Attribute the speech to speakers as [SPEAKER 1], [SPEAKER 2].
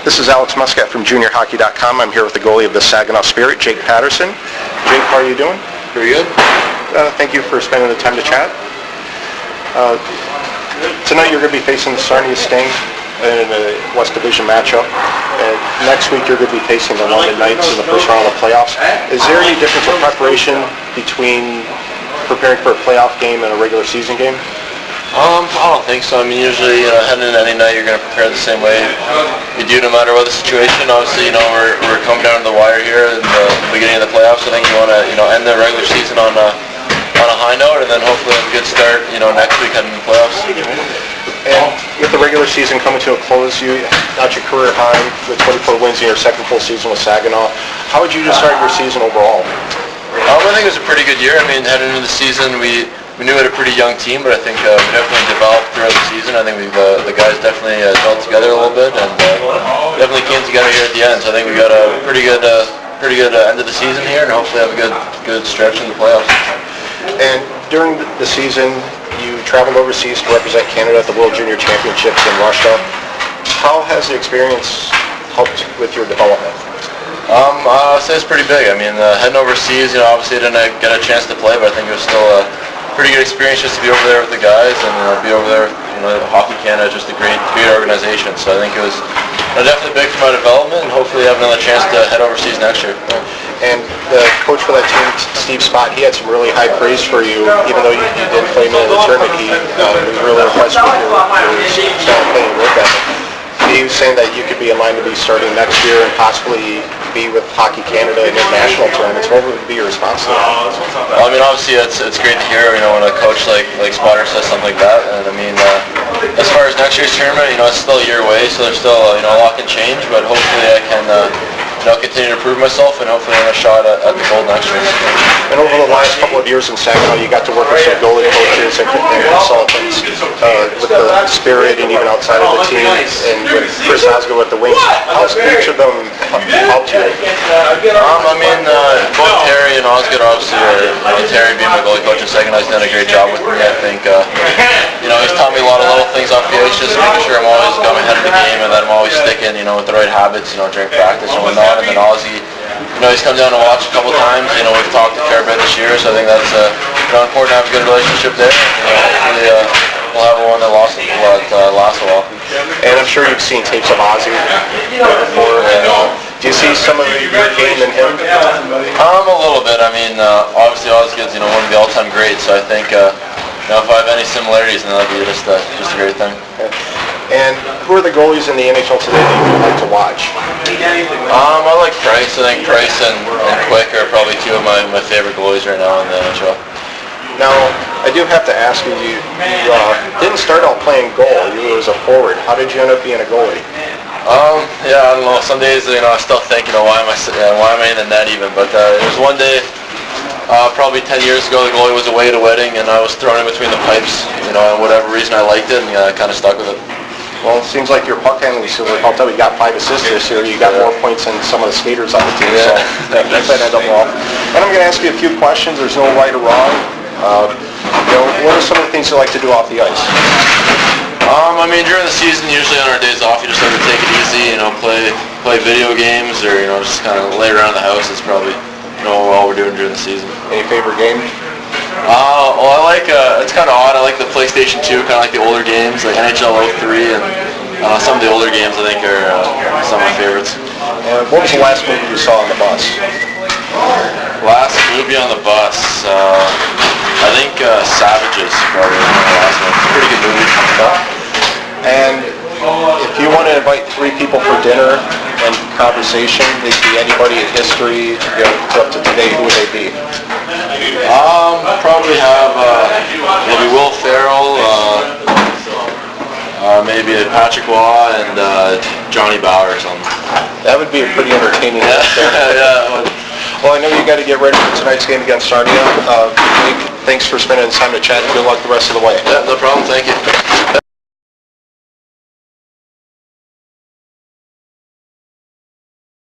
[SPEAKER 1] This is Alex Muscat from JuniorHockey.com. I'm here with the goalie of the Saginaw Spirit, Jake Paterson. Jake, how are you doing?
[SPEAKER 2] Pretty good.
[SPEAKER 1] Thank you for spending the time to chat. Tonight you're going to be facing the Sarnia Sting in a West Division matchup. And next week you're going to be facing the London Knights in the first round of the playoffs. Is there any difference in preparation between preparing for a playoff game and a regular season game?
[SPEAKER 2] I don't think so. I mean, usually, heading into any night, you're going to prepare the same way you do no matter what the situation. Obviously, we're coming down to the wire here in the beginning of the playoffs. I think you want to, end the regular season on a high note, and then hopefully have a good start, next week heading into the playoffs.
[SPEAKER 1] And with the regular season coming to a close, you got your career high with 24 wins in your second full season with Saginaw. How would you describe your season overall?
[SPEAKER 2] I think it was a pretty good year. I mean, heading into the season, we knew we had a pretty young team, but I think we definitely developed throughout the season. I think the guys definitely gelled together a little bit, and definitely came together here at the end. So I think we got a pretty good end of the season here, and hopefully have a good stretch in the playoffs.
[SPEAKER 1] And during the season, you traveled overseas to represent Canada at the World Junior Championships in Russia. How has the experience helped with your development?
[SPEAKER 2] I'd say it's pretty big. I mean, heading overseas, obviously I didn't get a chance to play, but I think it was still a pretty good experience just to be over there with the guys and be over there. Hockey Canada is just a great organization. So I think it was definitely big for my development, and hopefully have another chance to head overseas next year.
[SPEAKER 1] And the coach for that team, Steve Spott, he had some really high praise for you, even though you didn't play in the tournament. He was really impressed with your style of play and work ethic. He was saying that you could be in line to be starting next year and possibly be with Hockey Canada in international tournaments. What would be your response to that?
[SPEAKER 2] Well, I mean, obviously it's great to hear, when a coach like Spotter says something like that. And I mean, as far as next year's tournament, it's still a year away, so there's still a lot can change. But hopefully I can continue to prove myself and hopefully have a shot at the gold next year.
[SPEAKER 1] And over the last couple of years in Saginaw, you got to work with some goalie coaches and consultants with the Spirit and even outside of the team, and with Chris Osgood with the Wings. How's each of them helped you?
[SPEAKER 2] I mean, both Terry and Osgood obviously Terry being my goalie coach in Saginaw, he's done a great job with me. I think, he's taught me a lot of little things off the ice, just making sure I'm always going ahead of the game and that I'm always sticking, with the right habits, during practice and whatnot. And then Ozzy, he's come down to watch a couple times. We've talked a fair bit this year, so I think that's important to have a good relationship there. Hopefully, we'll have one that lasts a while.
[SPEAKER 1] And I'm sure you've seen tapes of Ozzy before. Do you see some of your game in him?
[SPEAKER 2] A little bit. I mean, obviously Osgood's one of the all-time greats, so I think if I have any similarities, then that'd be just a great thing.
[SPEAKER 1] Okay. And who are the goalies in the NHL today that you would like to watch?
[SPEAKER 2] I like Price. I think Price and Quick are probably two of my favorite goalies right now in the NHL.
[SPEAKER 1] Now, I do have to ask you, you didn't start out playing goal. You were as a forward. How did you end up being a goalie?
[SPEAKER 2] I don't know. Some days, I still think, why am I in the net even? But it was one day, probably 10 years ago, the goalie was away at a wedding, and I was thrown in between the pipes. And whatever reason, I liked it, and I kind of stuck with it.
[SPEAKER 1] Well, it seems like your puck handling skills are helped out. You got 5 assists this year. You got more points than some of the skaters on the team. So that ended up well. And I'm going to ask you a few questions. There's no right or wrong. What are some of the things you like to do off the ice?
[SPEAKER 2] I mean, during the season, usually on our days off, you just like to take it easy. Play video games, or just kind of lay around the house. It's probably all we're doing during the season.
[SPEAKER 1] Any favorite game?
[SPEAKER 2] Well, I like, it's kind of odd, I like the PlayStation 2, kind of like the older games, like NHL 03, and some of the older games I think are some of my favorites.
[SPEAKER 1] And what was the last movie you saw on the bus?
[SPEAKER 2] Last movie on the bus, I think Savages, probably one of the last ones. It's a pretty good movie.
[SPEAKER 1] And if you want to invite 3 people for dinner and conversation, they could be anybody in history up to today, who would they be?
[SPEAKER 2] Probably have maybe Will Ferrell, maybe Patrick Waugh, and Johnny Bauer or something.
[SPEAKER 1] That would be a pretty entertaining
[SPEAKER 2] yeah.
[SPEAKER 1] Well, I know you got to get ready for tonight's game against Sarnia. Thanks for spending the time to chat, and good luck the rest of the way.
[SPEAKER 2] Yeah, no problem. Thank you.